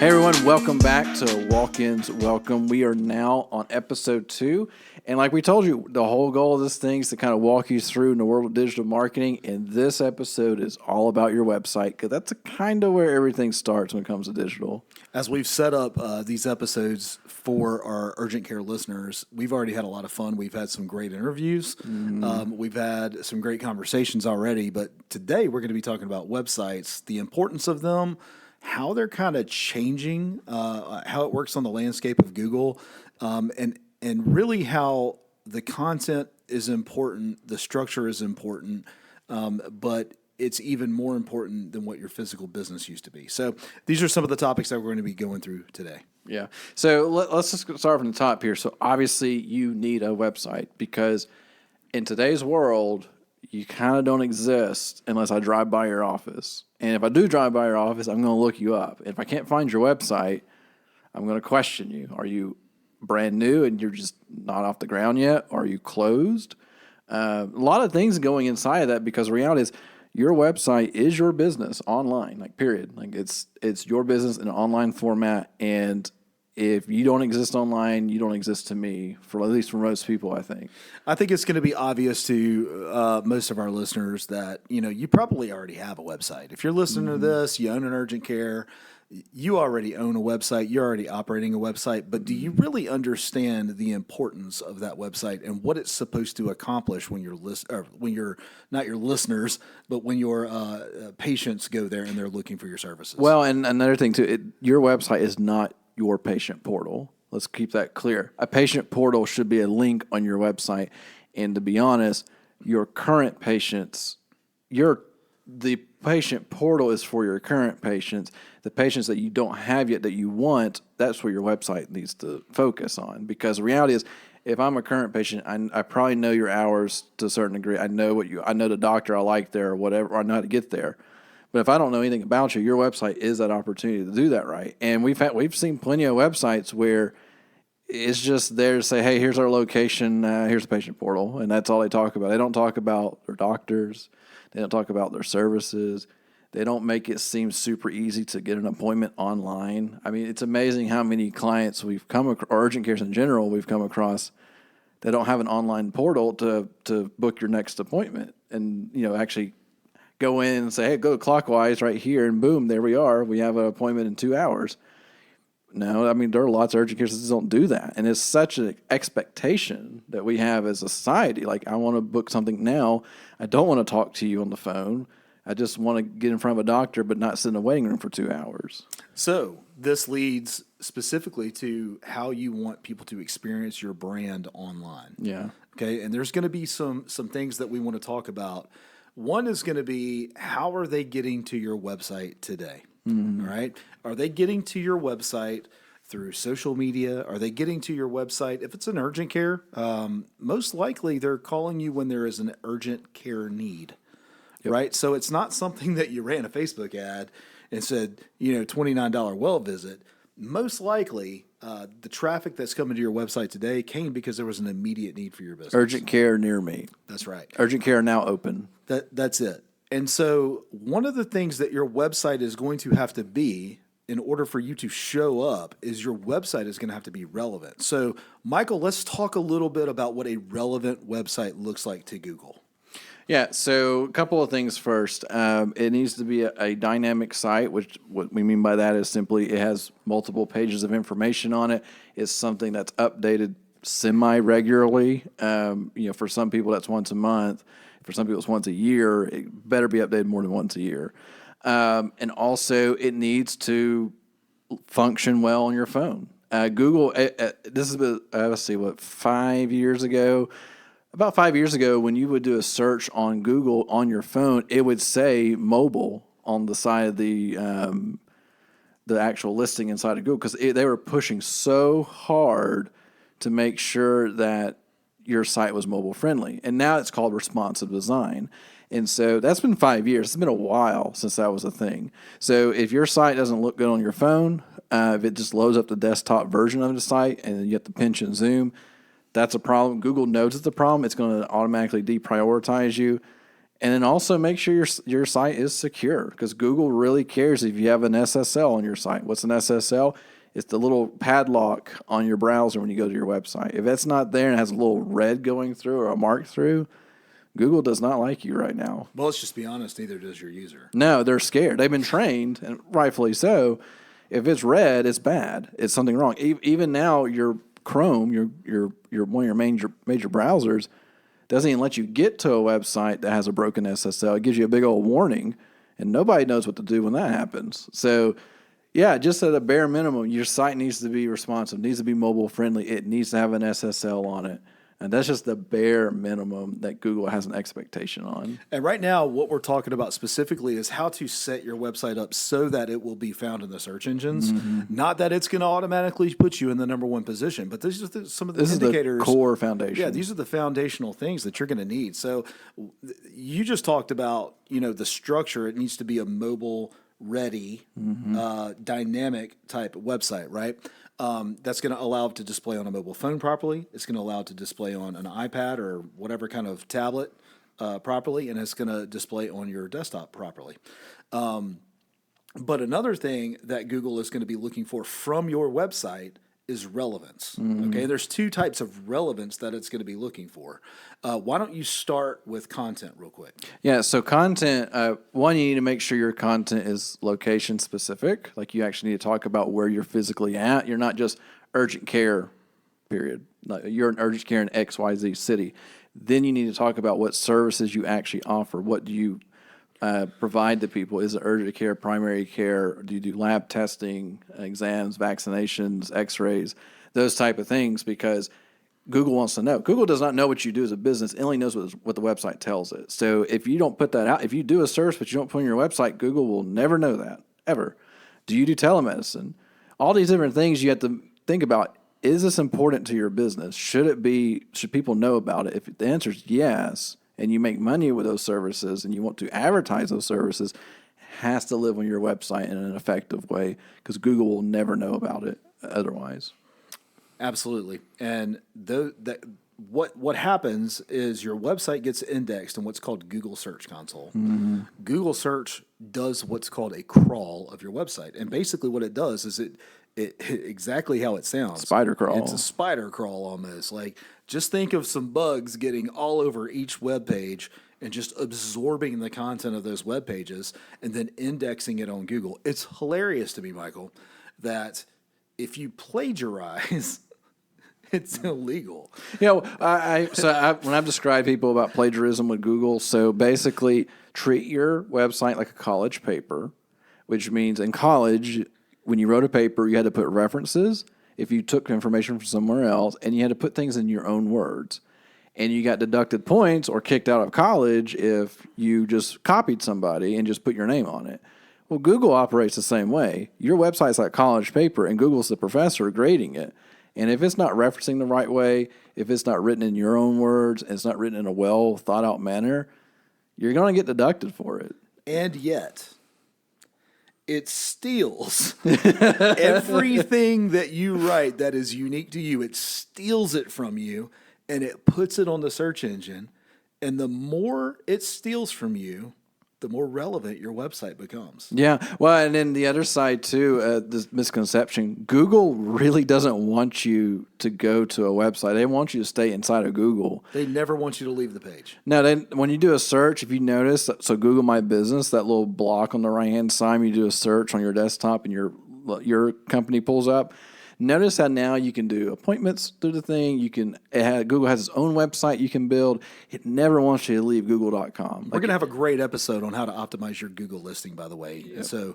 Hey everyone, welcome back to Walk-Ins Welcome. We are now on episode 2. And like we told you, the whole goal of this thing is to kind of walk you through in the world of digital marketing. And this episode is all about your website because that's kind of where everything starts when it comes to digital. As we've set up these episodes for our urgent care listeners, we've already had a lot of fun. We've had some great interviews. We've had some great conversations already. But today we're going to be talking about websites, the importance of them, how they're kind of changing, how it works on the landscape of Google, and really how the content is important, the structure is important, but it's even more important than what your physical business used to be. So these are some of the topics that we're going to be going through today. Yeah. So let's just start from the top here. So obviously you need a website because in today's world, you kind of don't exist unless I drive by your office. And if I do drive by your office, I'm going to look you up. If I can't find your website, I'm going to question you. Are you brand new and you're just not off the ground yet? Are you closed? A lot of things going inside of that because the reality is your website is your business online, like period. Like it's your business in an online format. And if you don't exist online, you don't exist to me, for at least for most people, I think. I think it's going to be obvious to most of our listeners that, you probably already have a website. If you're listening to this, you own an urgent care, you already own a website, you're already operating a website, but do you really understand the importance of that website and what it's supposed to accomplish when you're not your listeners, but when your patients go there and they're looking for your services? Well, and another thing too, your website is not your patient portal. Let's keep that clear. A patient portal should be a link on your website. And to be honest, your current patients, the patient portal is for your current patients. The patients that you don't have yet that you want, that's where your website needs to focus on. Because the reality is, if I'm a current patient, I probably know your hours to a certain degree. I know the doctor I like there or whatever, or I know how to get there. But if I don't know anything about you, your website is that opportunity to do that right. And we've seen plenty of websites where it's just there to say, hey, here's our location, here's the patient portal, and that's all they talk about. They don't talk about their doctors. They don't talk about their services. They don't make it seem super easy to get an appointment online. I mean, it's amazing how many clients we've come across, or urgent cares in general, we've come across that don't have an online portal to book your next appointment and, actually go in and say, hey, go clockwise right here, and boom, there we are. We have an appointment in 2 hours. No, I mean, there are lots of urgent cares that don't do that. And it's such an expectation that we have as a society. Like, I want to book something now. I don't want to talk to you on the phone. I just want to get in front of a doctor but not sit in a waiting room for 2 hours. So this leads specifically to how you want people to experience your brand online. Yeah. Okay, and there's going to be some things that we want to talk about. One is going to be, how are they getting to your website today? Mm-hmm. All right. Are they getting to your website through social media? Are they getting to your website? If it's an urgent care, most likely they're calling you when there is an urgent care need. Yep. Right. So it's not something that you ran a Facebook ad and said, $29 well visit. Most likely, the traffic that's coming to your website today came because there was an immediate need for your business. Urgent care near me. That's right. Urgent care now open. That's it. And so one of the things that your website is going to have to be in order for you to show up is your website is going to have to be relevant. So, Michael, let's talk a little bit about what a relevant website looks like to Google. Yeah, so a couple of things first. It needs to be a dynamic site, which what we mean by that is simply it has multiple pages of information on it. It's something that's updated semi-regularly. For some people, that's once a month. For some people, it's once a year. It better be updated more than once a year. And also, it needs to function well on your phone. Google, this is, 5 years ago? About 5 years ago, when you would do a search on Google on your phone, it would say mobile on the side of the actual listing inside of Google because they were pushing so hard to make sure that your site was mobile friendly. And now it's called responsive design. And so that's been 5 years. It's been a while since that was a thing. So if your site doesn't look good on your phone, if it just loads up the desktop version of the site and you have to pinch and zoom, that's a problem. Google knows it's a problem. It's going to automatically deprioritize you. And then also make sure your site is secure, because Google really cares if you have an SSL on your site. What's an SSL? It's the little padlock on your browser when you go to your website. If that's not there and has a little red going through or a mark through, Google does not like you right now. Well, let's just be honest, neither does your user. No, they're scared. They've been trained, and rightfully so. If it's red, it's bad. It's something wrong. Even now, your Chrome, your one of your major browsers, doesn't even let you get to a website that has a broken SSL. It gives you a big old warning, and nobody knows what to do when that happens. So, yeah, just at a bare minimum, your site needs to be responsive, needs to be mobile friendly. It needs to have an SSL on it. And that's just the bare minimum that Google has an expectation on. And right now, what we're talking about specifically is how to set your website up so that it will be found in the search engines. Not that it's going to automatically put you in the number one position, but this is some of the indicators. This is the core foundation. Yeah, these are the foundational things that you're going to need. So you just talked about, the structure. It needs to be a mobile ready, dynamic type website, right? That's going to allow it to display on a mobile phone properly. It's going to allow it to display on an iPad or whatever kind of tablet properly, and it's going to display on your desktop properly. But another thing that Google is going to be looking for from your website is relevance. Okay, there's two types of relevance that it's going to be looking for. Why don't you start with content real quick? Yeah, so content, one, you need to make sure your content is location specific. Like, you actually need to talk about where you're physically at. You're not just urgent care, period. Like, you're an urgent care in XYZ city. Then you need to talk about what services you actually offer. What do you provide to people? Is it urgent care, primary care? Do you do lab testing, exams, vaccinations, x-rays, those type of things? Because Google wants to know. Google does not know what you do as a business. It only knows what the website tells it. So if you don't put that out, if you do a search but you don't put on your website, Google will never know that, ever. Do you do telemedicine? All these different things you have to think about. Is this important to your business? Should people know about it? If the answer is yes, and you make money with those services and you want to advertise those services, has to live on your website in an effective way, because Google will never know about it otherwise. Absolutely. And what happens is your website gets indexed in what's called Google Search Console. Google Search does what's called a crawl of your website. And basically what it does is it exactly how it sounds. Spider crawl. It's a spider crawl almost. Like, just think of some bugs getting all over each web page and just absorbing the content of those web pages and then indexing it on Google. It's hilarious to me, Michael, that if you plagiarize, it's illegal. When I've described people about plagiarism with Google, so basically treat your website like a college paper, which means in college, when you wrote a paper, you had to put references if you took information from somewhere else, and you had to put things in your own words. And you got deducted points or kicked out of college if you just copied somebody and just put your name on it. Well, Google operates the same way. Your website's like college paper, and Google's the professor grading it. And if it's not referencing the right way, if it's not written in your own words, and it's not written in a well thought out manner, you're going to get deducted for it. And yet, it steals everything that you write that is unique to you. It steals it from you, and it puts it on the search engine. And the more it steals from you, the more relevant your website becomes. Yeah. Well, and then the other side, too, this misconception, Google really doesn't want you to go to a website. They want you to stay inside of Google. They never want you to leave the page. Now, then, when you do a search, if you notice, so Google My Business, that little block on the right-hand side, you do a search on your desktop and your company pulls up. Notice how now you can do appointments through the thing. Google has its own website you can build. It never wants you to leave Google.com. We're going to have a great episode on how to optimize your Google listing, by the way. Yep. So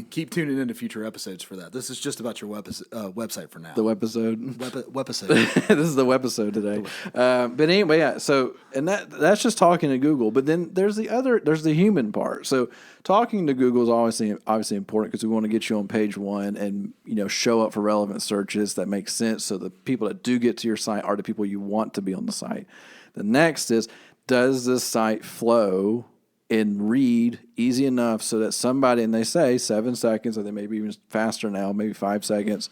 keep tuning into future episodes for that. This is just about your website for now. The webisode. Webisode. This is the webisode today. But anyway, yeah. So, and that's just talking to Google. But then there's the human part. So talking to Google is obviously important, because we want to get you on page one and show up for relevant searches that make sense, so the people that do get to your site are the people you want to be on the site. The next is, does this site flow and read easy enough so that somebody, and they say 7 seconds, or they maybe even faster now, maybe 5 seconds,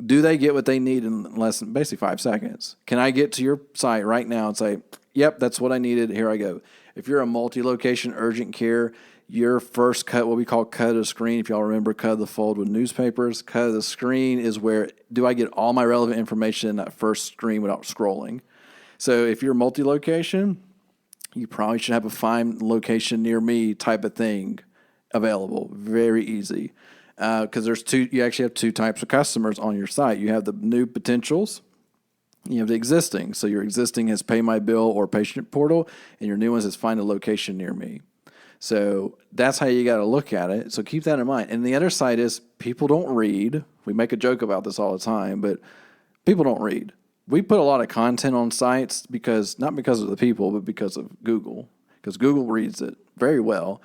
do they get what they need in less than basically 5 seconds? Can I get to your site right now and say, yep, that's what I needed. Here I go. If you're a multi-location urgent care, your first cut, what we call cut of the screen, if y'all remember cut of the fold with newspapers, cut of the screen is where do I get all my relevant information in that first screen without scrolling. So if you're multi-location, you probably should have a find location near me type of thing available. Very easy. Because you actually have two types of customers on your site. You have the new potentials, you have the existing. So your existing has pay my bill or patient portal, and your new ones is find a location near me. So that's how you got to look at it. So keep that in mind. And the other side is people don't read. We make a joke about this all the time, but people don't read. We put a lot of content on sites not because of the people, but because of Google. Because Google reads it very well.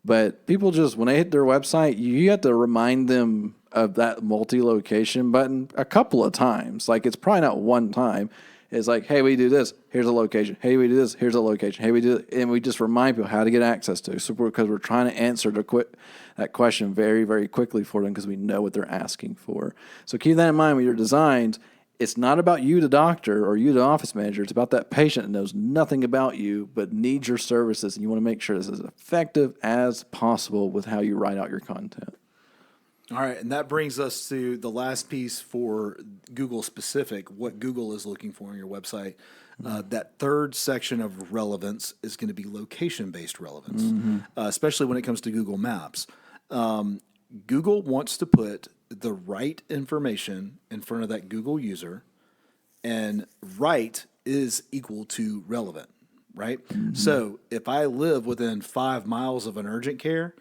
But people just, when they hit their website, you have to remind them of that multi-location button a couple of times. Like, it's probably not one time. It's like, hey, we do this, here's a location. Hey, we do this, here's a location. Hey, we do it. And we just remind people how to get access to. So because we're trying to answer that question very, very quickly for them because we know what they're asking for. So keep that in mind with your designs. It's not about you, the doctor, or you, the office manager. It's about that patient that knows nothing about you but needs your services. And you want to make sure this is as effective as possible with how you write out your content. All right, and that brings us to the last piece for Google specific, what Google is looking for on your website. That third section of relevance is going to be location-based relevance, especially when it comes to Google Maps. Google wants to put the right information in front of that Google user, and right is equal to relevant, right? So if I live within 5 miles of an urgent care,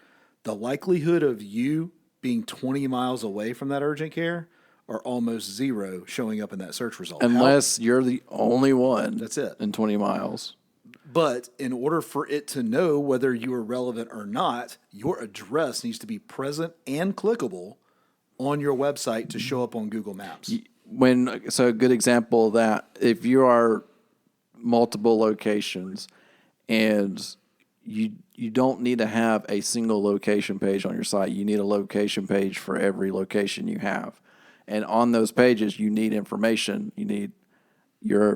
the likelihood of you being 20 miles away from that urgent care are almost zero showing up in that search result. Unless you're the only one. That's it. In 20 miles. But in order for it to know whether you are relevant or not, your address needs to be present and clickable on your website to show up on Google Maps. So a good example of that, if you are multiple locations and you don't need to have a single location page on your site. You need a location page for every location you have. And on those pages, you need information. You need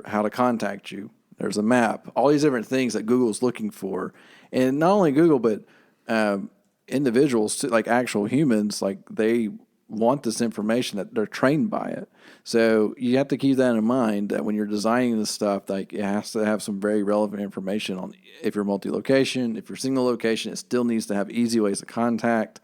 how to contact you. There's a map, all these different things that Google's looking for. And not only Google, but individuals, too, like actual humans, like they want this information, that they're trained by it. So you have to keep that in mind, that when you're designing this stuff, like it has to have some very relevant information on if you're multi-location, if you're single location, it still needs to have easy ways to contact,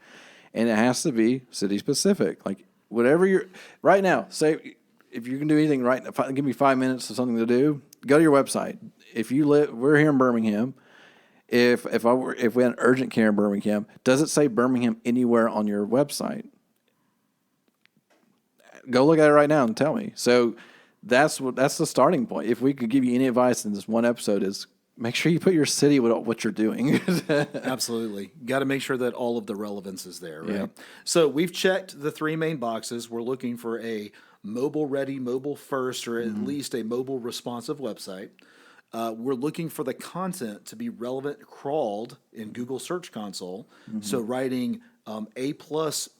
and it has to be city specific. Like whatever you're right now, say if you can do anything right, give me 5 minutes of something to do, go to your website. If you we're here in Birmingham. If we had an urgent care in Birmingham, does it say Birmingham anywhere on your website? Go look at it right now and tell me. So that's the starting point. If we could give you any advice in this one episode, is make sure you put your city with what you're doing. Absolutely. Got to make sure that all of the relevance is there, right? Yeah. So we've checked the three main boxes. We're looking for a mobile ready, mobile first, or at least a mobile responsive website. We're looking for the content to be relevant, crawled in Google Search Console. So writing A+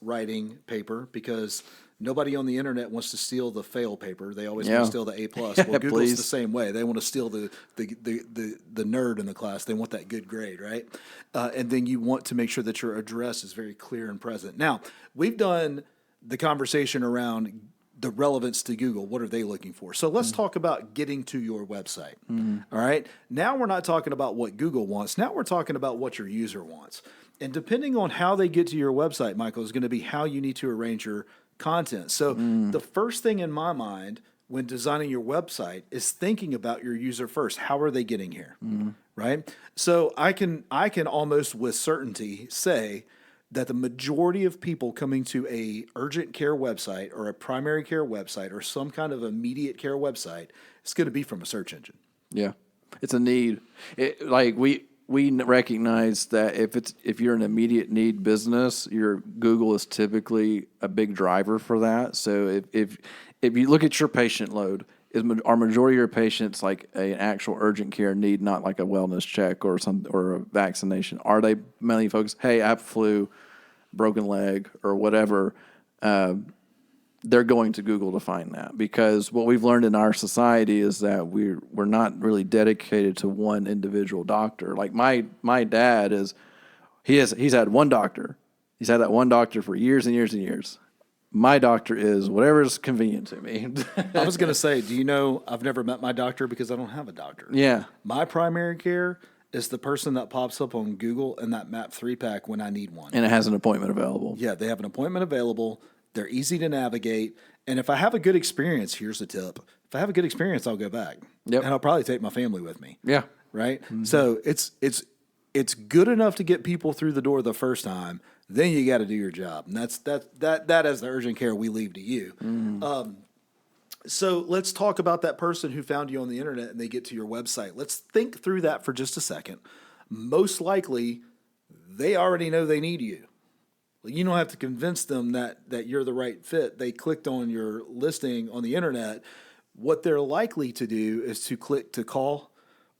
writing paper, because nobody on the internet wants to steal the fail paper. They always want to steal the A+. Well, Google's Please. the same way. They want to steal the nerd in the class. They want that good grade, right? And then you want to make sure that your address is very clear and present. Now, we've done the conversation around the relevance to Google. What are they looking for? So let's talk about getting to your website. All right. Now we're not talking about what Google wants. Now we're talking about what your user wants. And depending on how they get to your website, Michael, is going to be how you need to arrange your content. So the first thing in my mind when designing your website is thinking about your user first. How are they getting here? Right? So I can almost with certainty say that the majority of people coming to a urgent care website or a primary care website or some kind of immediate care website is going to be from a search engine. Yeah, it's a need. We recognize that if you're an immediate need business, your Google is typically a big driver for that. So if you look at your patient load, are majority of your patients like an actual urgent care need, not like a wellness check or a vaccination? Are they mainly focused, hey, I have flu, broken leg, or whatever? they're going to Google to find that, because what we've learned in our society is that we're not really dedicated to one individual doctor. Like my dad he's had one doctor. He's had that one doctor for years and years and years. My doctor is whatever's convenient to me. I was going to say, do you know, I've never met my doctor because I don't have a doctor. Yeah. My primary care is the person that pops up on Google in that Map 3-pack when I need one. And it has an appointment available. Yeah, they have an appointment available. They're easy to navigate. And if I have a good experience, here's the tip. If I have a good experience, I'll go back. Yep. And I'll probably take my family with me. Yeah. Right? Mm-hmm. So it's good enough to get people through the door the first time. Then you got to do your job. And that is the urgent care we leave to you. Mm-hmm. So let's talk about that person who found you on the internet and they get to your website. Let's think through that for just a second. Most likely, they already know they need you. You don't have to convince them that you're the right fit. They clicked on your listing on the internet. What they're likely to do is to click to call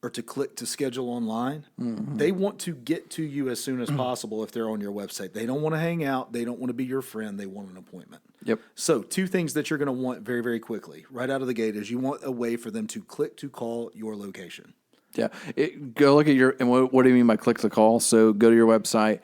or to click to schedule online. Mm-hmm. They want to get to you as soon as possible if they're on your website. They don't want to hang out. They don't want to be your friend. They want an appointment. Yep. So 2 things that you're going to want very, very quickly right out of the gate is you want a way for them to click to call your location. Yeah. Go look at and what do you mean by click to call? So go to your website,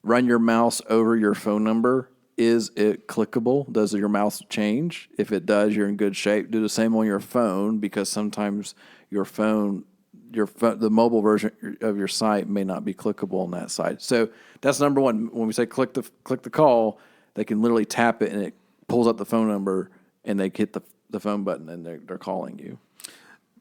run your mouse over your phone number. Is it clickable? Does your mouse change? If it does, you're in good shape. Do the same on your phone, because sometimes the mobile version of your site may not be clickable on that site. So that's number one. When we say click the call, they can literally tap it and it pulls up the phone number and they hit the phone button and they're calling you.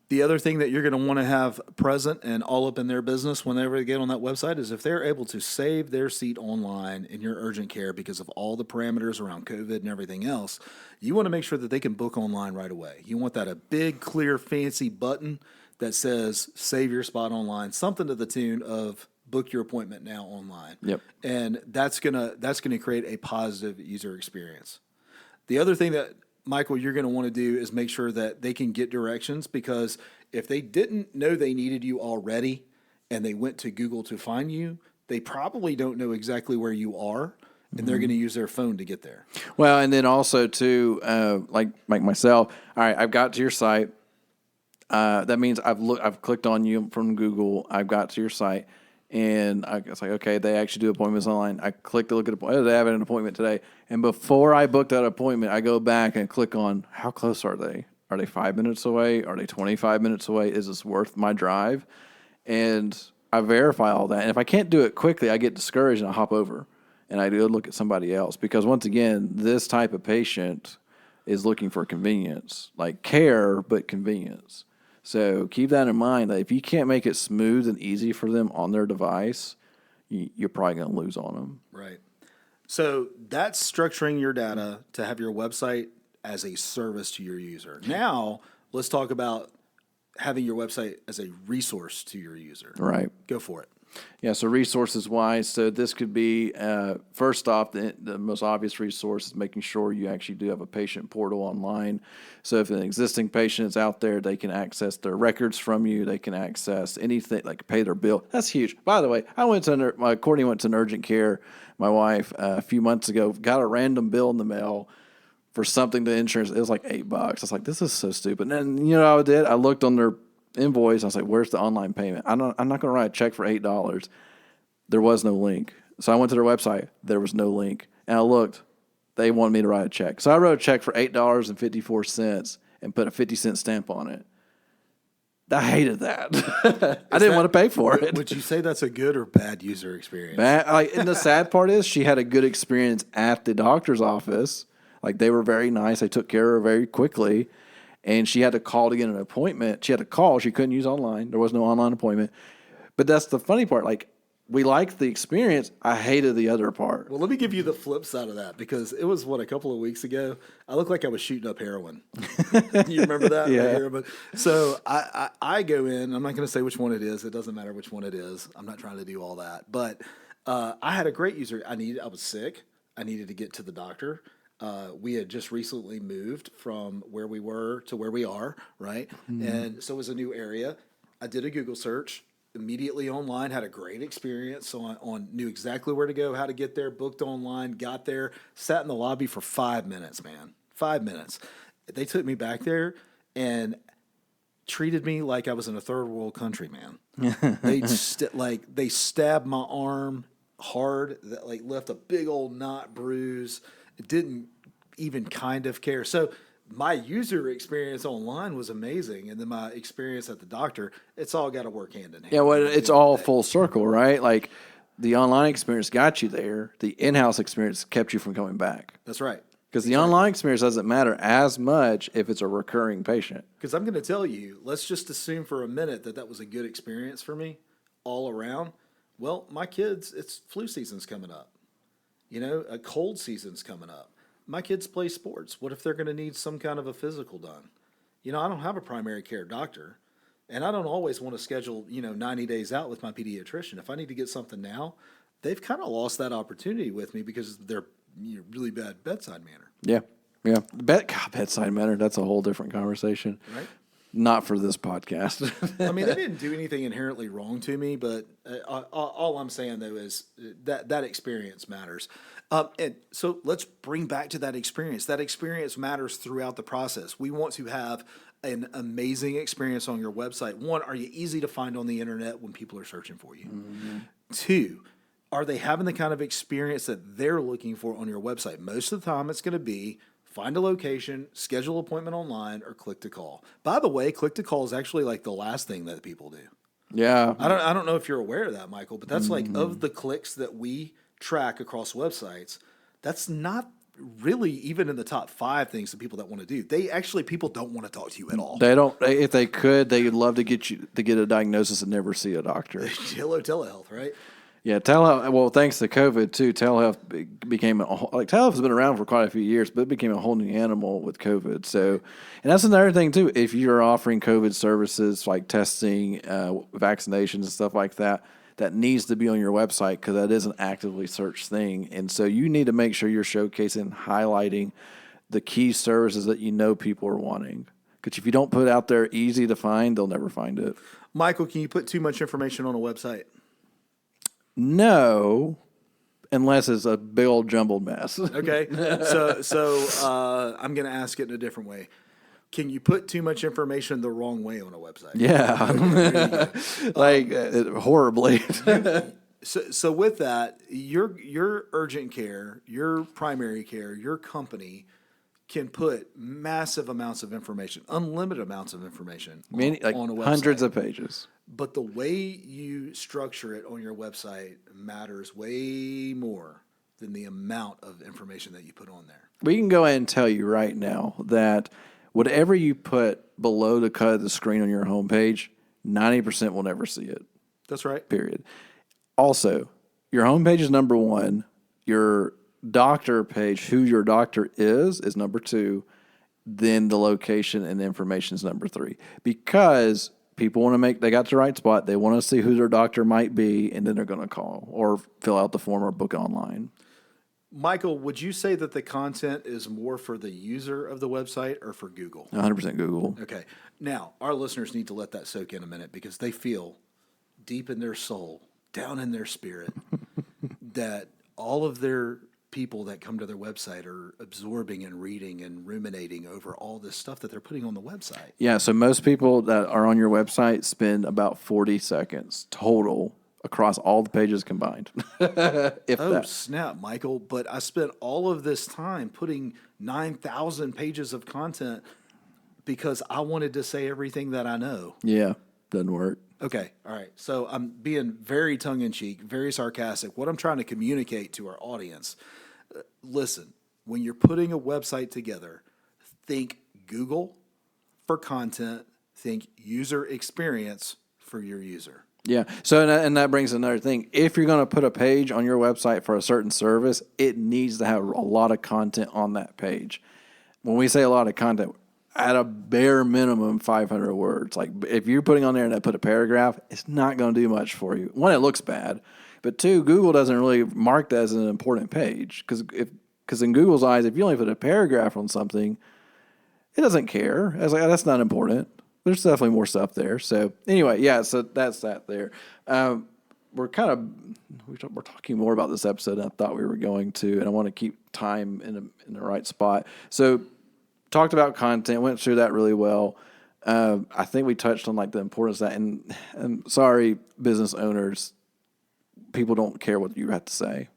The other thing that you're going to want to have present and all up in their business whenever they get on that website is if they're able to save their seat online in your urgent care because of all the parameters around COVID and everything else, you want to make sure that they can book online right away. You want that a big, clear, fancy button that says save your spot online, something to the tune of book your appointment now online. Yep. And that's gonna create a positive user experience. The other thing that, Michael, you're going to want to do is make sure that they can get directions, because if they didn't know they needed you already and they went to Google to find you, they probably don't know exactly where you are, and they're going to use their phone to get there. Well, and then also too, like myself, all right, I've got to your site. That means I've clicked on you from Google. I've got to your site. And it's like, okay, they actually do appointments online. I click to look at appointment. They have an appointment today. And before I book that appointment, I go back and click on how close are they? Are they 5 minutes away? Are they 25 minutes away? Is this worth my drive? And I verify all that. And if I can't do it quickly, I get discouraged and I hop over and I go look at somebody else. Because once again, this type of patient is looking for convenience, like care, but convenience. So keep that in mind, that if you can't make it smooth and easy for them on their device, you're probably going to lose on them. Right. So that's structuring your data to have your website as a service to your user. Now, let's talk about having your website as a resource to your user. Right. Go for it. Yeah, so resources-wise, so this could be, first off, the most obvious resource is making sure you actually do have a patient portal online. So if an existing patient is out there, they can access their records from you. They can access anything, like pay their bill. That's huge. By the way, Courtney went to an urgent care, my wife, a few months ago, got a random bill in the mail for something to insurance. It was like $8. I was like, this is so stupid. And you know what I did? I looked on their invoice. I was like, where's the online payment? I'm not going to write a check for $8. There was no link. So I went to their website. There was no link. And I looked. They wanted me to write a check. So I wrote a check for $8.54 and put a 50-cent stamp on it. I hated that. I didn't want to pay for it. Would you say that's a good or bad user experience? And the sad part is she had a good experience at the doctor's office. Like, they were very nice. They took care of her very quickly. And she had to call to get an appointment. She had to call. She couldn't use online. There was no online appointment. But that's the funny part. Like, we liked the experience. I hated the other part. Well, let me give you the flip side of that, because it was, a couple of weeks ago. I looked like I was shooting up heroin. You remember that? Yeah. So I go in. I'm not going to say which one it is. It doesn't matter which one it is. I'm not trying to do all that. But I had a great user. I was sick. I needed to get to the doctor. We had just recently moved from where we were to where we are, right? Mm-hmm. And so it was a new area. I did a Google search immediately online, had a great experience on knew exactly where to go, how to get there, booked online, got there, sat in the lobby for 5 minutes, man. 5 minutes. They took me back there and treated me like I was in a third world country, man. They stabbed my arm hard, that like left a big old knot bruise. It didn't even kind of care. So my user experience online was amazing, and then my experience at the doctor, it's all got to work hand in hand. Yeah, well, it's all full circle, right? Like the online experience got you there. The in-house experience kept you from coming back. That's right. Because the online experience doesn't matter as much if it's a recurring patient. Because I'm going to tell you, let's just assume for a minute that was a good experience for me all around. Well, my kids, it's flu season's coming up. A cold season's coming up. My kids play sports. What if they're going to need some kind of a physical done? I don't have a primary care doctor, and I don't always want to schedule, 90 days out with my pediatrician. If I need to get something now, they've kind of lost that opportunity with me because they're really bad bedside manner. Yeah. Bedside manner, that's a whole different conversation. Right? Not for this podcast. I mean, they didn't do anything inherently wrong to me, but all I'm saying, though, is that experience matters. And so let's bring back to that experience. That experience matters throughout the process. We want to have an amazing experience on your website. One, are you easy to find on the internet when people are searching for you? Mm-hmm. Two, are they having the kind of experience that they're looking for on your website? Most of the time, it's going to be find a location, schedule an appointment online, or click to call. By the way, click to call is actually like the last thing that people do. Yeah. I don't know if you're aware of that, Michael, but that's like of the clicks that we track across websites, that's not really even in the top 5 things that people that want to do. People don't want to talk to you at all. They don't. If they could, they would love to get you to get a diagnosis and never see a doctor. Hello, telehealth, right? Yeah, telehealth. Well, thanks to COVID too, telehealth became telehealth has been around for quite a few years, but it became a whole new animal with COVID. So, and that's another thing too. If you're offering COVID services like testing, vaccinations, and stuff like that, that needs to be on your website because that is an actively searched thing. And so you need to make sure you're showcasing, highlighting the key services that people are wanting. Because if you don't put it out there easy to find, they'll never find it. Michael, can you put too much information on a website? No, unless it's a big old jumbled mess. Okay, so I'm going to ask it in a different way. Can you put too much information the wrong way on a website? Yeah, horribly. So with that, your urgent care, your primary care, your company can put massive amounts of information, unlimited amounts of information on a website. Hundreds of pages. But the way you structure it on your website matters way more than the amount of information that you put on there. We can go ahead and tell you right now that whatever you put below the cut of the screen on your homepage, 90% will never see it. That's right. Period. Also, your homepage is number 1. Your doctor page, who your doctor is number 2. Then the location and information is number 3. Because people want to they got the right spot. They want to see who their doctor might be, and then they're going to call or fill out the form or book online. Michael, would you say that the content is more for the user of the website or for Google? 100% Google. Okay. Now, our listeners need to let that soak in a minute because they feel deep in their soul, down in their spirit, that all of their people that come to their website are absorbing and reading and ruminating over all this stuff that they're putting on the website. Yeah, so most people that are on your website spend about 40 seconds total across all the pages combined. Snap, Michael. But I spent all of this time putting 9,000 pages of content because I wanted to say everything that I know. Yeah, doesn't work. Okay, all right. So I'm being very tongue-in-cheek, very sarcastic. What I'm trying to communicate to our audience, listen, when you're putting a website together, think Google for content, think user experience for your user. Yeah. So, and that brings another thing. If you're going to put a page on your website for a certain service, it needs to have a lot of content on that page. When we say a lot of content, at a bare minimum, 500 words. Like if you're putting on there and I put a paragraph, it's not going to do much for you. One, it looks bad, but 2, Google doesn't really mark that as an important page because in Google's eyes, if you only put a paragraph on something, it doesn't care. It's like, that's not important. There's definitely more stuff there. So anyway, yeah, so that's that there. We're talking more about this episode than I thought we were going to, and I want to keep time in the right spot. So talked about content, went through that really well. I think we touched on like the importance of that. And sorry, business owners, people don't care what you have to say.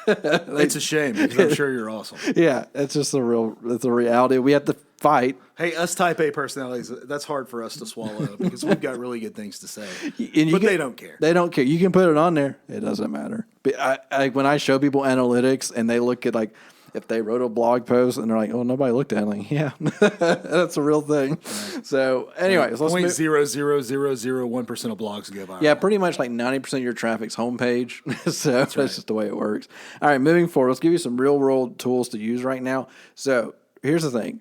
It's a shame because I'm sure you're awesome. Yeah, it's just it's a reality. We have to fight. Hey, us type A personalities, that's hard for us to swallow because we've got really good things to say. And But they don't care. They don't care. You can put it on there. It doesn't matter. But when I show people analytics and they look at like if they wrote a blog post and they're like, oh, nobody looked at it. I'm like, yeah, that's a real thing. Right. So anyways, let's 0.00001% of blogs go viral. Yeah, pretty much like 90% of your traffic's homepage. So that's just the way it works. All right, moving forward, let's give you some real world tools to use right now. So here's the thing.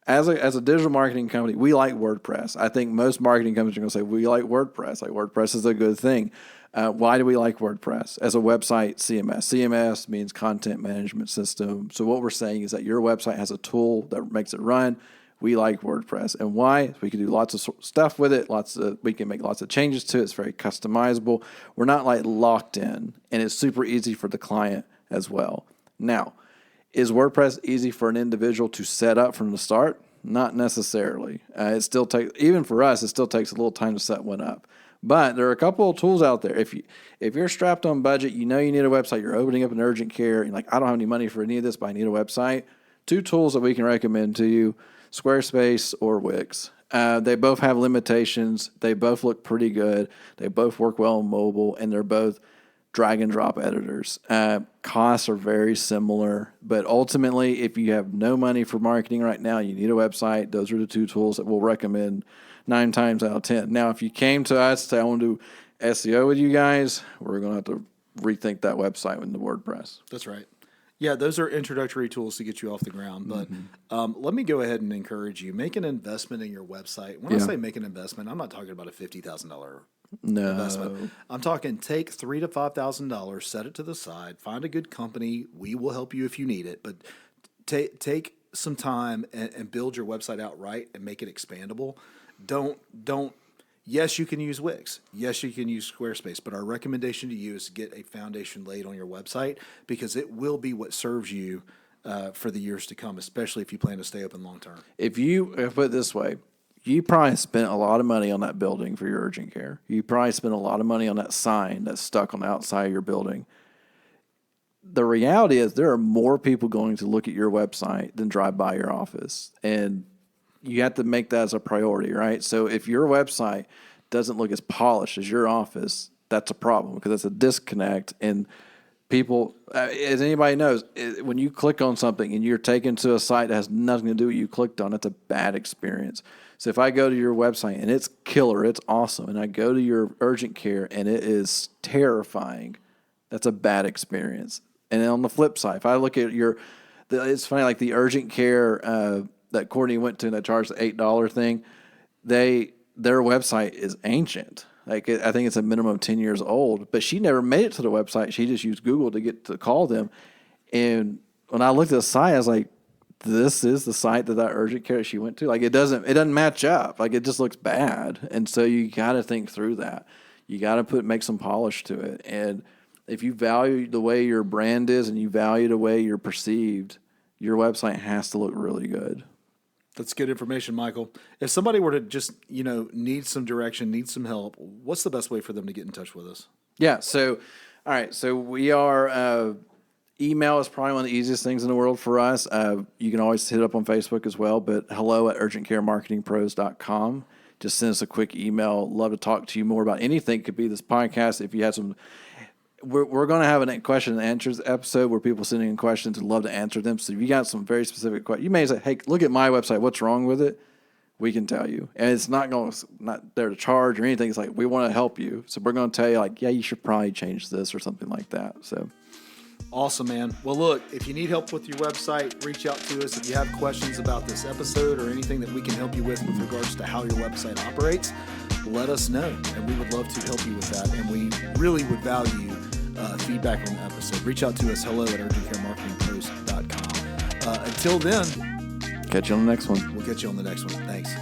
As a digital marketing company, we like WordPress. I think most marketing companies are going to say we like WordPress. Like WordPress is a good thing. Why do we like WordPress? As a website CMS. CMS means content management system. So what we're saying is that your website has a tool that makes it run. We like WordPress. And why? We can do lots of stuff with it. We can make lots of changes to it. It's very customizable. We're not like locked in, and it's super easy for the client as well. Now, is WordPress easy for an individual to set up from the start? Not necessarily. It still takes, even for us, it still takes a little time to set one up. But there are a couple of tools out there. If you're strapped on budget, you know you need a website, you're opening up an urgent care, and like, I don't have any money for any of this, but I need a website. 2 tools that we can recommend to you, Squarespace or Wix. They both have limitations. They both look pretty good. They both work well on mobile, and they're both drag and drop editors. Costs are very similar, but ultimately, if you have no money for marketing right now, you need a website. Those are the 2 tools that we'll recommend 9 times out of 10. Now, if you came to us and say, I want to do SEO with you guys, we're going to have to rethink that website with the WordPress. That's right. Yeah, those are introductory tools to get you off the ground. But let me go ahead and encourage you. Make an investment in your website. When I say make an investment, I'm not talking about a $50,000 investment. I'm talking take $3,000 to $5,000, set it to the side, find a good company. We will help you if you need it. But take some time and build your website out right and make it expandable. Don't. Yes, you can use Wix. Yes, you can use Squarespace. But our recommendation to you is to get a foundation laid on your website because it will be what serves you for the years to come, especially if you plan to stay open long term. If put it this way, you probably spent a lot of money on that building for your urgent care. You probably spent a lot of money on that sign that's stuck on the outside of your building. The reality is there are more people going to look at your website than drive by your office. And you have to make that as a priority, right? So if your website doesn't look as polished as your office, that's a problem because it's a disconnect. And people, as anybody knows, when you click on something and you're taken to a site that has nothing to do with what you clicked on, it's a bad experience. So if I go to your website and it's killer, it's awesome, and I go to your urgent care and it is terrifying, that's a bad experience. And then on the flip side, if I look at it's funny, like the urgent care that Courtney went to and that charged the $8 thing, their website is ancient. Like I think it's a minimum of 10 years old, but she never made it to the website. She just used Google to get to call them. And when I looked at the site, I was like, this is the site that urgent care she went to. Like it doesn't match up. Like it just looks bad. And so you got to think through that. You got to make some polish to it. And if you value the way your brand is and you value the way you're perceived, your website has to look really good. That's good information, Michael. If somebody were to just, need some direction, need some help, what's the best way for them to get in touch with us? Yeah. So, all right. So we are, email is probably one of the easiest things in the world for us. You can always hit up on Facebook as well, but hello@urgentcaremarketingpros.com. Just send us a quick email. Love to talk to you more about anything. It could be this podcast. If you have some, we're going to have a question and answers episode where people send in questions and love to answer them. So if you got some very specific questions, you may say, hey, look at my website. What's wrong with it? We can tell you. And it's not there to charge or anything. It's like, we want to help you. So we're going to tell you like, yeah, you should probably change this or something like that. So. Awesome, man. Well, look, if you need help with your website, reach out to us. If you have questions about this episode or anything that we can help you with regards to how your website operates, let us know. And we would love to help you with that. And we really would value feedback on the episode. Reach out to us, hello@urgentcaremarketingpros.com. Until then, catch you on the next one. We'll catch you on the next one. Thanks.